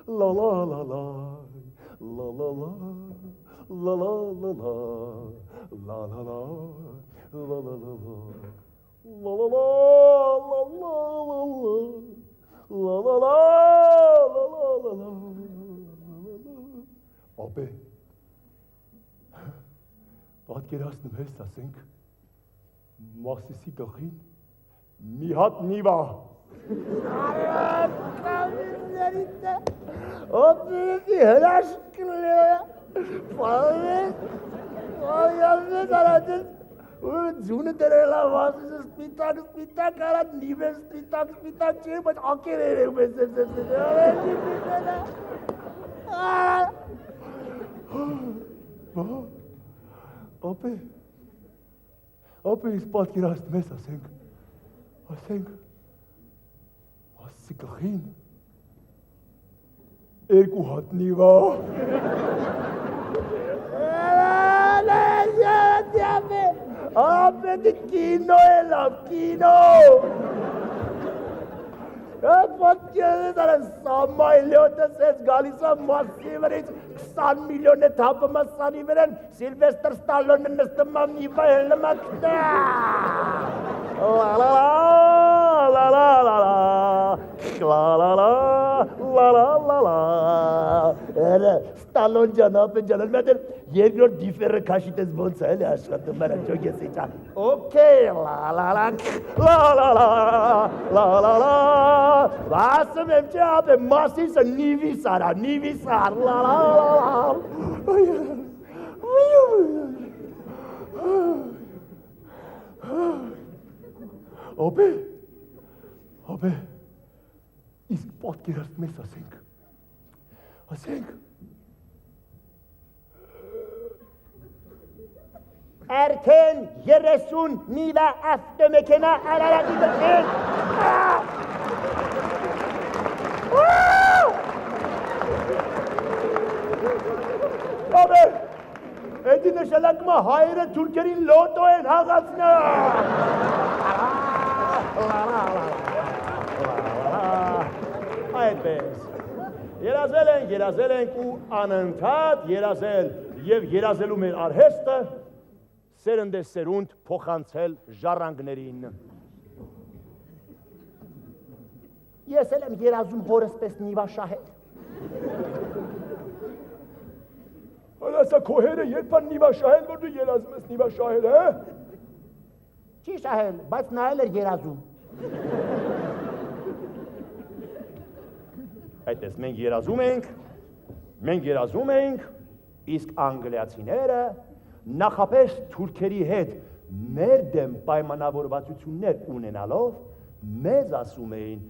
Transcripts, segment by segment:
La la la la. La la la. La la la la. La la la. La la la la. La la la. La la la la. La la la. La la la la. Abi. Պատկերացնում ես, ասենք, Մաքսիսի գլխին մի հատ նիվա։ Օպերետի հրաշքն է, պարվես արատես, ձունը դրելա վասը սպիտակ արատ նիվես սպիտակ չէ, բայց ակեր երև ես Ապե ես պատկերացնում ես, ասենք, Մաքսիսի գլխին երկու հատ նիվա։ Ապե դի կինո է լավ, կինո։ Պատկերացնում ես, Սամայլյոտս ես գալիս է Մաքսիսի վրից 20 միլիոն է թափում է սանի վրան, Սիլվեստր Ստալոնը նստում է նիվա հելնում է կտա։ La la la la la la la la la la la Ստալոն ջան, ապե ջան, մետր երկրորդ դիֆերը քաշիտես ոնց է էլի աշխատում արա ջոգես իջա։ Okay, la la la la la la la la la Ասում եմ չէ, ապե Մաքսիսը նիվիս արա, la la la Ապե, իսկ պատկերացնում ես, ասենք, Արդեն 30 նիվա ավտոմեքենա Արարատի գլխին։ Ապե, էդի նշանակում է հայերը թուրքերին լոտո են Այդպես, երազել ենք ու անընդհատ երազել և երազելու մեր արհեստը սերնդե սերունդ փոխանցել ժառանգներին։ Ես էլ եմ երազում հորս պես նիվա շահել։ Ասա քո հերը երբ են նիվա շահել, որ դու երազում ես նիվա շահել, հե? Չի շահել, բայց նա էլ էր երազում։ Այդպես մենք երազում ենք, իսկ անգլիացիները նախապես թուրքերի հետ մեր դեմ պայմանավորվածություններ ունենալով մեզ ասում էին,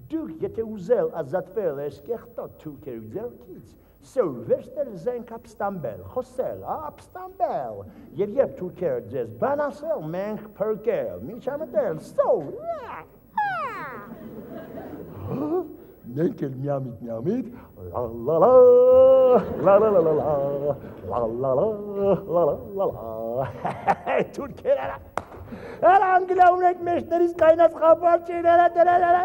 դուք եթե ուզել ազատվել ես կեղտոտ թուրքերի ձեռքից, վերցնել զենք ապստամբել, խոսել, ապստամբել, և երբ թուրքերը ձեզ բան ասել, մենք փրկել, միջամտել, Մենք էլ միամիտ, la-la-la, la-la-la-la-la, la-la-la-la-la-la-la, թուրքեր արա, արա անգլիա ունենք մեջներից կայնած խապար չին արա, la-la-la,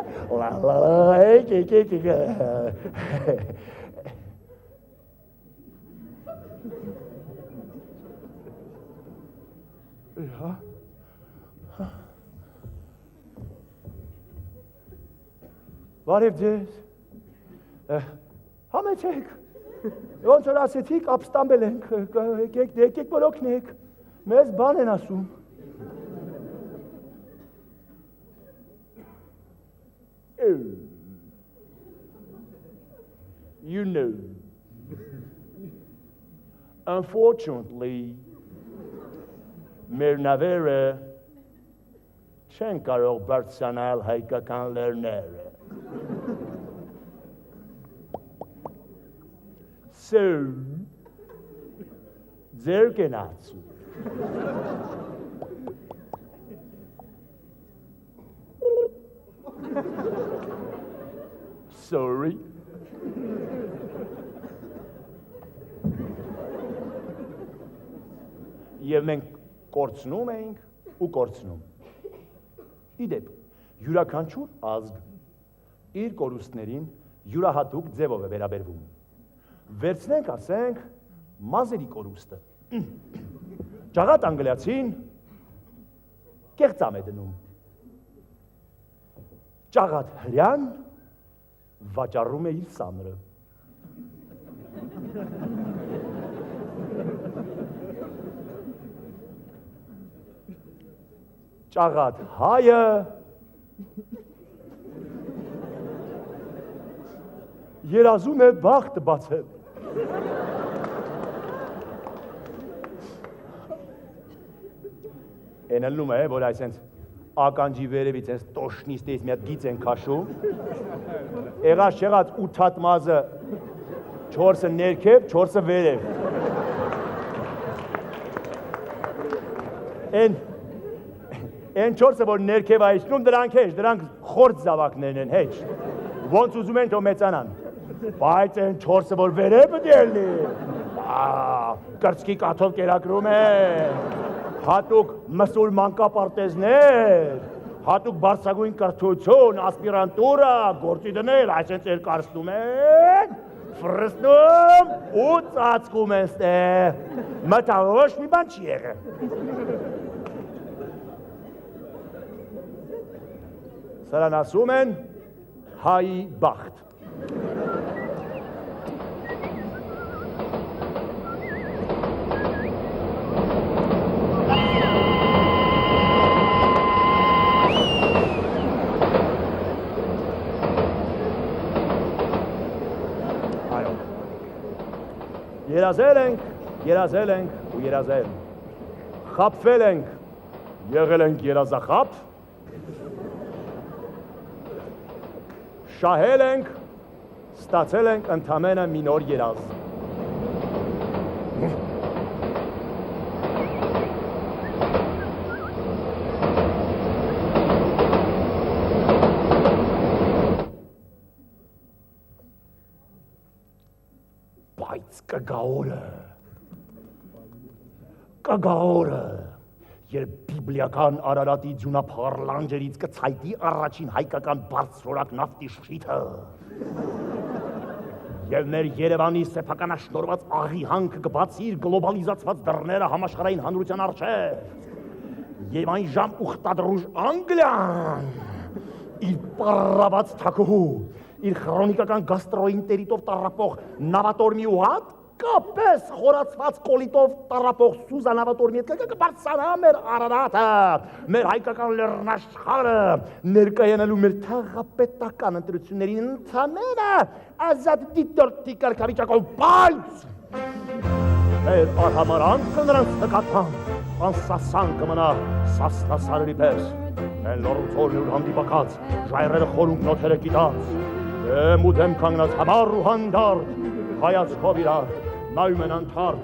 Բարև ձեզ, համեցեք, ոնց որ ասեցիք, ապստամբել ենք, եկեք որ օգնեք, մեզ բան են ասում։ You know, unfortunately, մեր նավերը չեն կարող բարձրանալ հայկական լեռները։ Ձեր կենացու։ Sorry. Եվ մենք կորցնում ենք ու կորցնում։ Իդեպ, յուրաքանչյուր ազգ իր կորուստներին յուրահատուկ ձևով է վերաբերվում։ Վերցնենք, ասենք, մազերի կորուստը։ Ճաղատ անգլիացին կեղծամ է դնում։ Ճաղատ հրյան վաճառում է իր սանրը։ Ճաղատ հայը երազում է բախտ բացել։ Են ելնում է, որ այսենց ականջի վերևից ես տոշնիստից մի հատ գիծ են քաշում, եղած չեղած 8 հատ մազը 4-ը ներքև, 4-ը վերև։ Են 4-ը, որ ներքև այցնում, դրանք հեչ, դրանք խորձ զավակներն են, հեչ, ոնց ուզում են թո մեծանան, բայց են 4-ը, որ վերևը դելնի, կրծքի կաթով կերակրում են, հատուկ մսուր մանկապարտեզներ, հատուկ բարձրագույն կրթություն, ասպիրանտուրա, գործի դներ, այսպես երկարացնում են, ֆրստում ու ծածկում են ստեղ, մտավոր ոչ մի բան չի եղել։ Սրան ասում են հայի բախտ։ Այո։ Երազել ենք ու երազել։ Խաբվել ենք, եղել ենք երազախապ, շահել ենք, ստացել ենք ընդամենը մի նոր երազ։ Բայց կգա օրը, երբ բիբլիական Արարատի ձյունափառ լանջերից կցայտի առաջին հայկական բարձրորակ նավթի շղիթը և մեր Երևանի սեփականաշնորհված աղի հանքը կբացի իր գլոբալիզացված դռները համաշխարհային հանրության առջև և այն ժամ ուխտադրուժ Անգլիան իր պարրաված թագուհու, իր քրոնիկական գաստրոինտերիտով տառապող նավատորմի ու հատկապես խորացված կոլիտով տառապող Սուզան նավատորմի հետ կբարձրանա մեր Արարատը, մեր հայկական լեռնաշխարհը, ներկայանալու մեր թաղապետական ընտրություններին ընդամենը ազատ դիտորդի կարգավիճակով, բայց մեր արհամարանքը նրանց նկատմամբ անսասան կմնա սասնասարերի պես, են լոռուցորն ուր հանդիպակած, ժայռերը խորունկ նոթերը կիտած, դեմ ու դեմ կանգնած համառ ու հանդարտ, հայացքով իրար, նայում են անթարդ,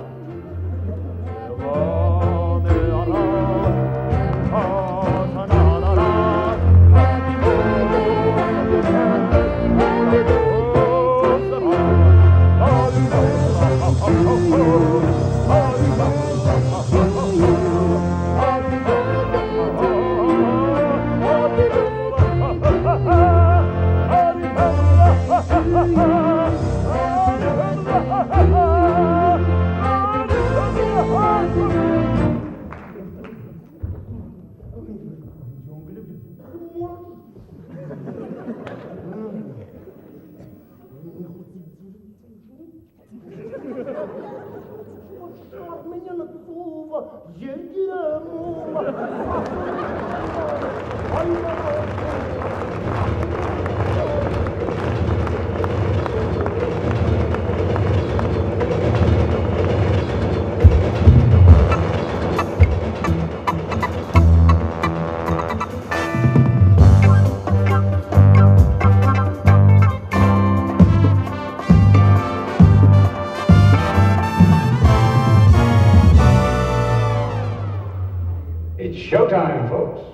It's showtime, folks.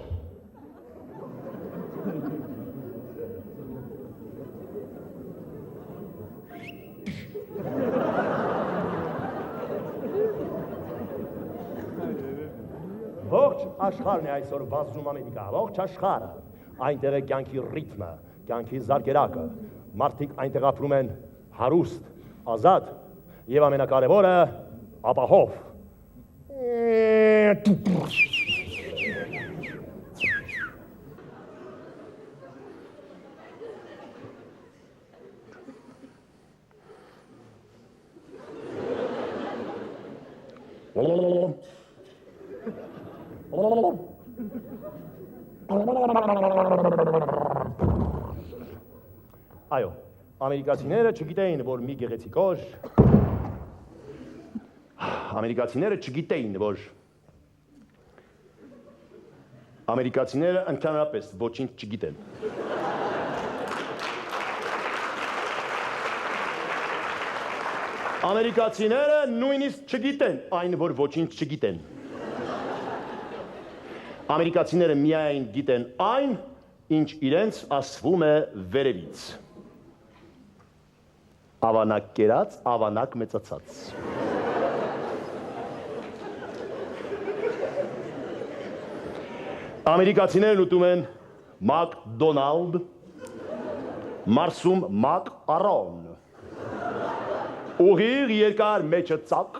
Ողջ աշխարհն է այսօր բազում Ամերիկա, ողջ աշխարհը, այնտեղ է կյանքի ռիթմը, կյանքի զարկերակը, մարդիկ այնտեղ ապրում են հարուստ, ազատ եւ ամենակարևորը ապահով։ Այո, ամերիկացիները չգիտեին, որ մի գեղեցիկ օր ամերիկացիները ընդհանրապես ոչինչ չգիտեն։ Ամերիկացիները նույնիսկ չգիտեն այն, որ ոչինչ չգիտեն։ Ամերիկացիները միայն գիտեն այն, ինչ իրենց ասվում է վերևից։ Ավանակ կերած, ավանակ մեծացած։ Ամերիկացիներն ուտում են Մակդոնալդ, Մարսում Մակ Արոն, ուղիղ երկար մեջը ծակ,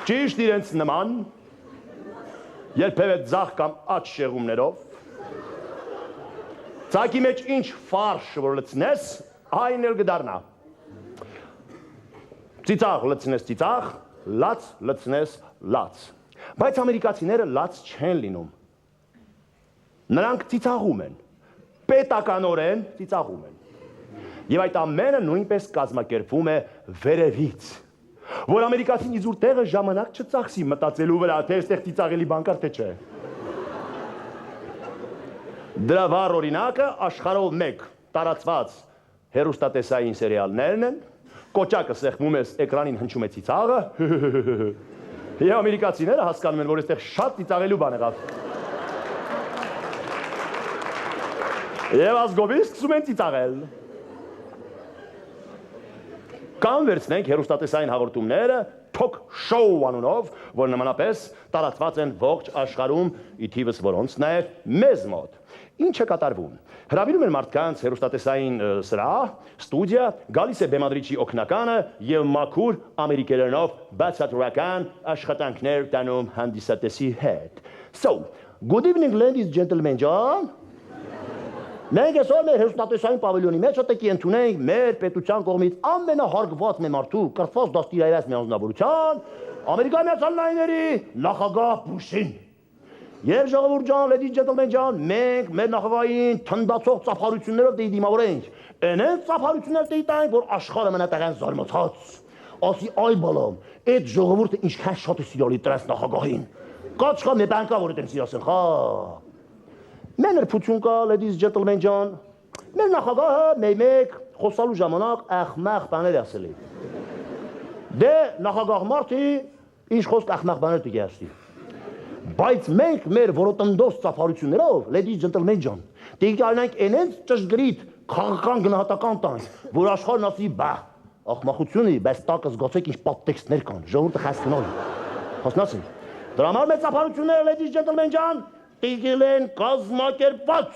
ճիշտ իրենց նման, երբևէ ձախ կամ աջ շեղումներով, ծակի մեջ ինչ ֆարշ որ լցնես, այն էլ գդարնա։ Ծիծաղ լցնես ծիծաղ, լաց լցնես լաց։ Բայց ամերիկացիները լաց չեն լինում։ Նրանք ծիծաղում են, պետականորեն ծիծաղում են։ Եվ այդ ամենը նույնպես կազմակերպվում է վերևից, որ ամերիկացին իզուր տեղը ժամանակ չծախսի մտածելու վրա, թե այստեղ ծիծաղելի բան կար, թե չէ։ Դրա վառ օրինակը աշխարհով մեկ տարածված հեռուստատեսային սերիալներն են, կոճակը սեղմում ես, էկրանին հնչում է ծիծաղը, եւ ամերիկացիները հասկանում են, որ այստեղ շատ ծիծաղելու բան եղավ։ Եվ ազգովին սկսում են ծիծաղել։ Կամ վերցնենք հեռուստատեսային հաղորդումները talk show անունով, որ նմանապես տարածված են ողջ աշխարհում, ի թիվս որոնց նաև մեզ մոտ։ Ինչ է կատարվում։ Հրավիրում են մարդկանց հեռուստատեսային սրահ, ստուդիա, գալիս է բեմադրիչի օգնականը եւ մաքուր ամերիկերենով բացատրական աշխատանքներ տանում հանդիսատեսի հետ։ So, good evening ladies and gentlemen, John. Մենք այսօր մեր հեռուստատեսային պավիլյոնի մեջ ոտքի ընդունենք մեր պետության կողմից ամենահարգված մեմարդու կրթված դաստիարակված միանձնավորության Ամերիկայի Միացյալ Նահանգների նախագահ Բուշին։ Եվ ժողովուրդ ջան, ladies and gentlemen ջան, մենք մեր նախագահային թնդացող ծափարություններով դե դիմավորենք։ Այնց ծափարություններ դե տանք, որ աշխարհը մնա տեղան զարմացած։ Ասի այ բալամ, այդ ժողովուրդը ինչքան շատ է սիրալի դրանց նախագահին։ Կաչխա մի բան կա, որ դեն սիրասեն, խա։ Մեր նրբություն կա, ladies and gentlemen ջան, մեր նախագահը մեկ խոսալու ժամանակ ախմախ բաներ ասել է։ Դե նախագահ մարդի ինչ խոսք ախմախ բաներ դի ասի։ Բայց մենք մեր որոտննդոս ծափարություններով, ladies and gentlemen ջան, դե գալնանք այնց ճշգրիտ քաղաքական գնահատական տանք, որ աշխարհն ասի, բա, ախմախությունի, բայց տակը զգացեք ինչ պատտեքստներ կան, ժողովուրդը հասկանալի։ Հասնացին։ Դրա համար մեր ծափարությունները, ladies and gentlemen ջան, Տիգել են կազմակերպված,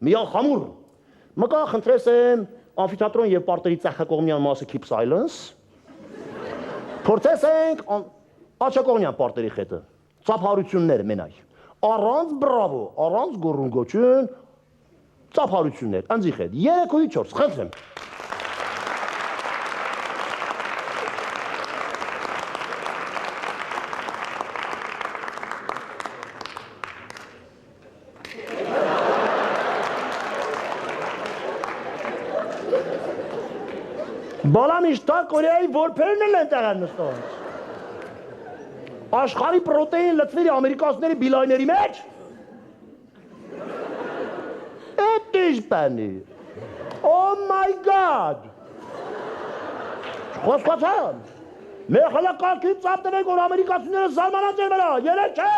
միախամուր, մկա խնդրես եմ ամֆիթատրոն և պարտերի ծախակողմյան մասը keep silence, փորձես ենք աչակողմյան պարտերի խետը, ծափարություններ մենայ, առանց բրավո, առանց գորունգոչուն, ծափարություններ, ընձի խետ, 3 ու 4, խնդրեմ։ Բալամ իշտա Կորեայի որբերն էլ են տեղան նստած։ Աշխարհի պրոտեին լցվելի ամերիկացիների բիլայների մեջ։ Էդ ինչ բան է։ Oh my God։ Խոսքացան։ Մեր խելակալքից ծափտենք, որ ամերիկացիները զարմանած են վրա, երեք չէ։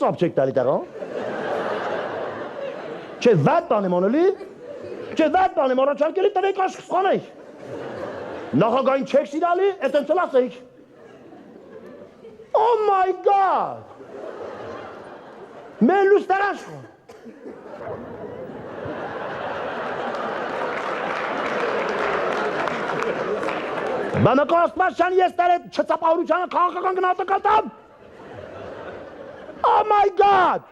Ծափ չեք տալի տեղա։ Չէ վատ բան եմ անելի, չէ վատ բան եմ առաջարկելի տվեք աշխ սխանեք։ Նախագահին չեք սիրալի, էտ ընցել ասեիք։ my God! Մեր լուստարան շխոն։ Բամակոստված չան ես տար է չծապահորությանը կաղաքական գնատը կատամ։ Oh my God!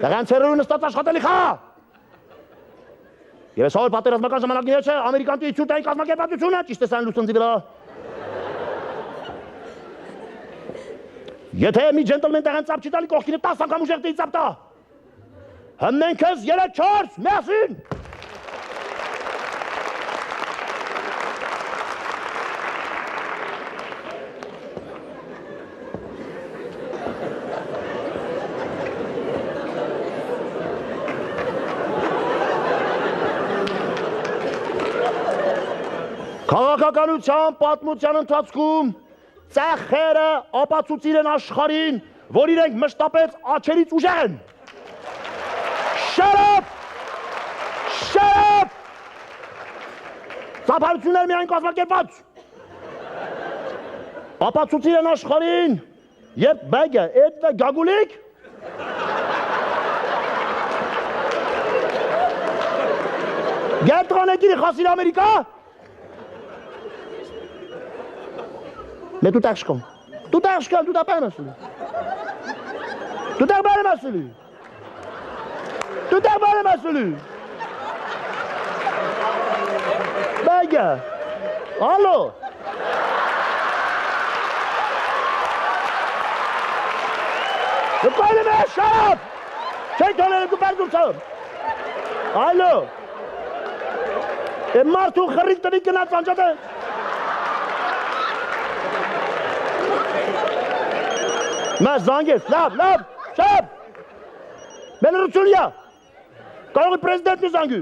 Դեղանցերերու նստած աշխատելի խա։ Եվ ես հոր պատերազմական ժամանակների չէ, ամերիկան տիություն տային կազմակերպվածությունը, ճիշտ է սան լուսնձի վրա։ Եթե մի ջենտլմեն տեղան ծապ չի տալի կողքինը 10 անգամ ուժեղ տի ծապ տա։ Հմնենք ես 3-4, մերսին։ Քաղաքականության պատմության ընթացքում ծախերը ապացուցել են աշխարհին, որ իրենք մշտապես աչերից ուժեղ են։ Shut up! Shut up! Ծափարություններ միայն կազմակերպած։ Ապացուցել են աշխարհին, երբ բեգը էդ գագուլիկ Գերտրոնեկիրի խասին Ամերիկա Mais tout t'achètes. Tout t'achètes, tout t'appelles, monsieur. Tout t'appelles, monsieur. Tout t'appelles, monsieur. Baga. Allô. Le quoi le mec, shut up. Check ton le coupage tout ça. Allô. Et Martou Kharit t'as dit que n'a pas entendu. Mas zanges, lab, shab. Belarusya. Կարող է president մի զանգի։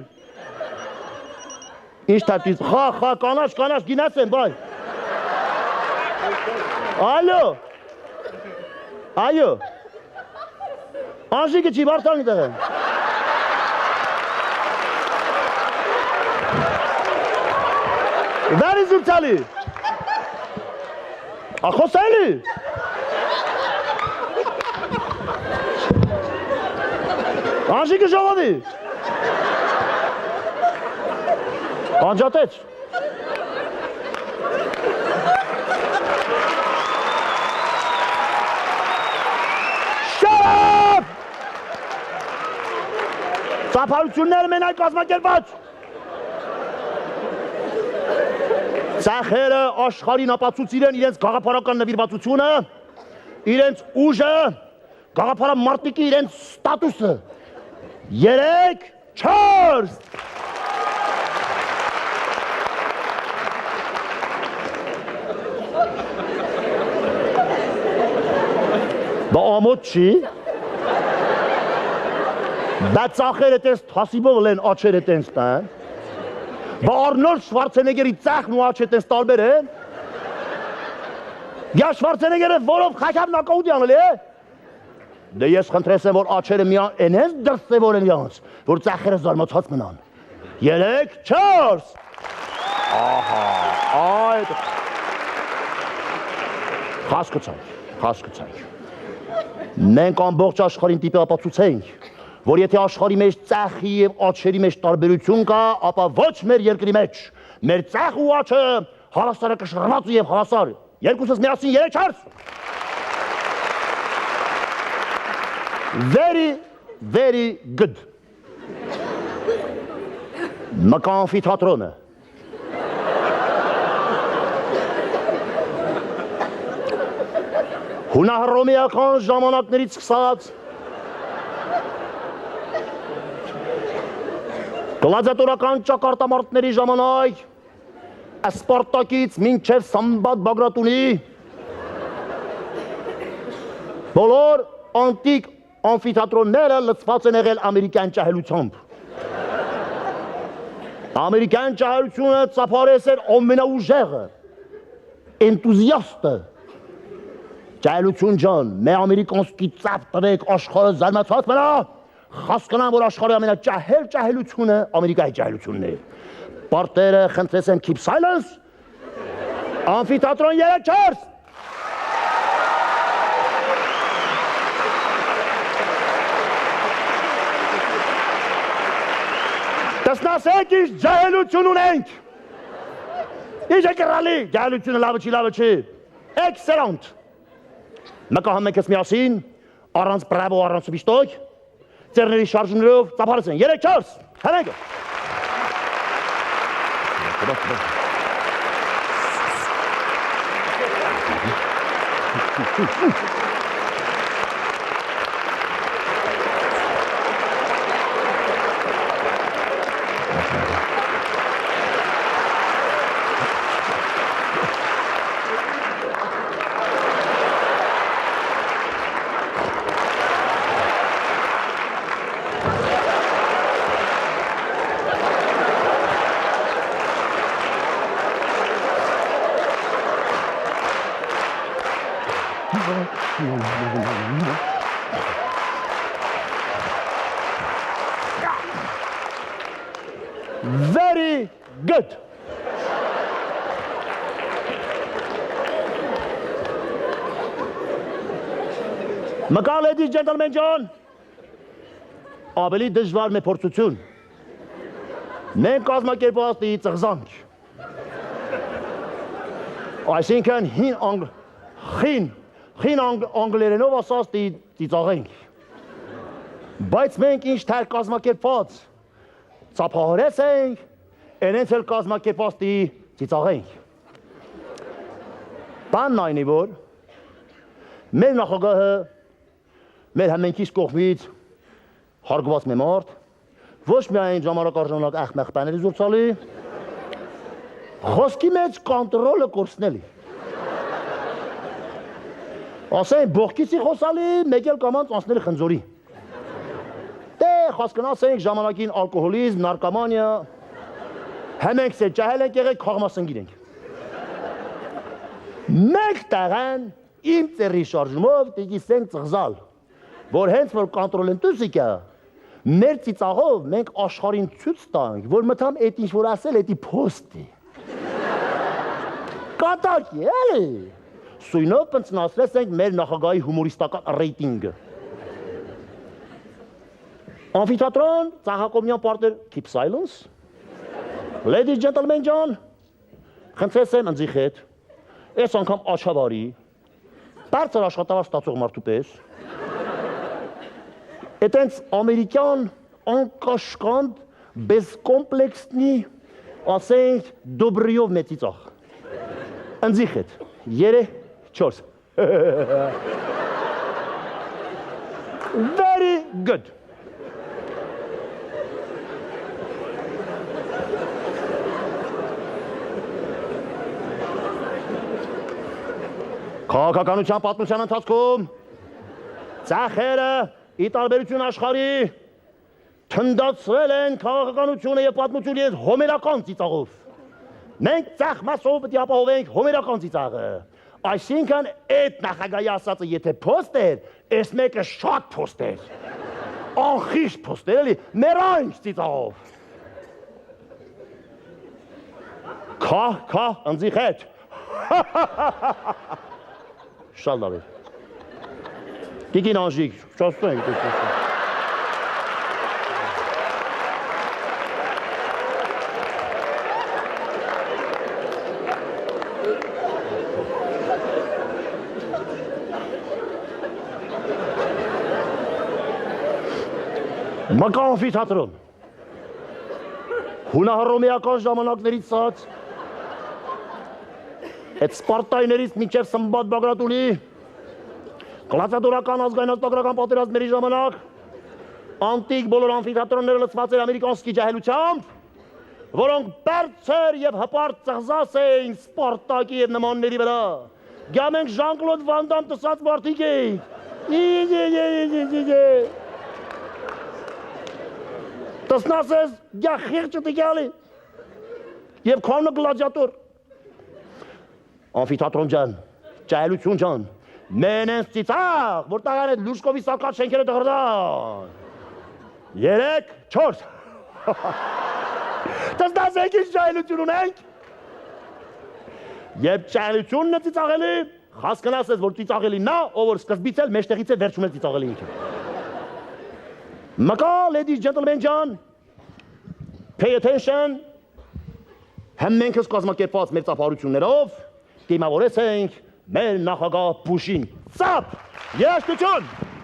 Ինչ տատից, խա, կանաչ, գինաս են, բայ։ Այո։ Անժիկը չի վարդալնի տեղ են։ Վերի զուրցալի։ Ախոսայլի։ Անժիկը ժողովի։ Անջատեց։ Shut up! Ծափարությունները մենակ կազմակերպած։ Ծախերը աշխարհին ապացուցել են իրենց գաղափարական նվիրվածությունը, իրենց ուժը, գաղափարամարտիկի իրենց ստատուսը։ 3-4 Բա ամոթ չի Բա ծախերը տես թասիբով լեն աչերը տենց տան Բա Արնոլդ Շվարցենեգերի ծախն ու աչը տենց տարբեր են Գա Շվարցենեգերը որով խակավ նակաուտի անել է Դե ես խնդրես եմ, որ աչերը միան ենես դրսևոր են յանց, որ ծախերը զարմացած մնան։ 3-4 Ահա, այդ Խասկցանք Մենք ամբողջ աշխարհին տիպի ապացուցենք, որ եթե աշխարհի մեջ ծախի և աչերի մեջ տարբերություն կա, ապա ոչ մեր երկրի մեջ, մեր ծախ ու աչը հավասարը կշռված և հավասար, երկուսս միասին 3-4 Very good. Մկա ամֆիթատրոնը Հունահռոմեական ժամանակներից սկսած գլադիատորական ճակատամարտների ժամանակ Սպարտակից մինչև Սամբատ Բագրատունի բոլոր անտիկ ամֆիթատրոնները լցված են եղել ամերիկյան ջահելությամբ։ Ամերիկյան ջահելությունը ծափարես էր ամենաուժեղը, էնտուզիաստը։ Ջահելություն ջան, մեր ամերիկանսկի ծափ տվեք աշխարհը զարմացած մնա, հասկանան, որ աշխարհի ամենաջահել ջահելությունը Ամերիկայի ջահելությունն է։ Պարտերը խնդրես են keep silence, ամֆիթատրոն 3-4 Տեսնասեք ինչ ջահելություն ունենք։ Ինչ է կռալի, ջահելությունը լավը չի։ Excellent։ Նկահում ենք ես միասին, առանց բրավո, առանց վիշտոյ, ծերների շարժումներով ծափարեցեն, 3-4, հենենք է։ Very good. Մկա ladies gentlemen John. Ավելի դժվար մի փորձություն։ Մենք կազմակերպված դի ծղզանք։ Այսինքն հին անգլերենով ասած դի ծիծաղենք։ Բայց մենք ինչ թեր կազմակերպված ծափահարես ենք, ենենց էլ կազմակերպված դի ծիծաղենք։ Բանն այն է, որ մեր նախագահը մեր համենքիս կողմից հարգված մի մարդ, ոչ միայն ժամանակարժանակ ախմեղ բաների զուրցալի, խոսքի մեջ կոնտրոլը կորցնելի։ Ասեն բողկիցի խոսալի, մեկ էլ կամանց անցնելի խնձորի։ Դե խոսքն ասենք ժամանակին ալկոհոլիզմ, նարկոմանիա, հեմենք սե ջահել ենք եղեք, խաղմասնգիր ենք։ Մեկ տեղան իմ ծերի շարժումով տիգիսենք ծղզալ, որ հենց որ կոնտրոլեն տուսիկա, մեր ծիծաղով մենք աշխարհին ցույց տանք, որ մտամ այդ ինչ որ ասել, էդի փոստի։ Կատակի, էլի։ Սույնով պնցնացրեցենք մեր նախագահի հումորիստական ռեյտինգը։ Ամֆիթատրոն, ծաղակոմյան պարտեր, keep silence։ Ladies gentlemen John, խնդրեցեմ ընձիխ հետ, այս անգամ աչավարի, բարձր աշխատավար ստացող մարդու պես, Էտենց ամերիկյան անկաշկանդ, բեսկոմպլեքսնի, ասենք, դոբրիով մեծիծաղ։ Ընձիխ հետ, 3-4։ Very good։ Քաղաքականության պատմության ընթացքում ծախերը ի տարբերություն աշխարհի թնդացրել են քաղաքականությունը եւ պատմությունը եւ հոմերական ծիծաղով։ Մենք ծախ մասով պետք է ապահովենք հոմերական ծիծաղը։ Այսինքն այդ նախագահի ասածը եթե փոստ էր, այս մեկը շատ փոստ էր։ Անխիշտ փոստ էր, էլի, մերանջ ծիծաղով։ Քա, ընձիխ հետ։ Շատ լավ է։ Գիգին անժիկ, չասում ենք դες ասում։ Մկա ամֆիթատրոն, հունահռոմեական ժամանակներից սած, այդ սպարտայներից մինչև Սմբատ Բագրատունի, Կլացադորական ազգայնաստագրական պատերազմների ժամանակ անտիկ բոլոր ամֆիթատրոնները լցված էր ամերիկանսկի ջահելությամբ, որոնք բարձր եւ հպարտ ծղզաս էին Սպարտակի եւ նմանների վրա։ Գամենք Ժան-Կլոդ Վան Դամ տեսած մարդիկ էինք։ Տեսնասես գա խիղճը տիկյալի եւ քոնը գլադիատոր։ Ամֆիթատրոն ջան, ջահելություն ջան, Մենենց ծիծաղ, որ տաղան այդ լուշկովի սարկած շենքերը դղրդան։ 3-4։ Տեսնասեք ինչ ջահելություն ունենք։ Եվ ջահելությունն է ծիծաղելի, խասկն ասես, որ ծիծաղելի նա, ով որ սկզբից էլ մեջտեղից է վերջում էլ ծիծաղելի ինքը։ Մկա, ladies gentlemen John, Pay attention. Համենքս կազմակերպված մեր ծափարություններով դիմավորեցենք մեր նախագահ Բուշին։ Ծափ! Երաշտություն!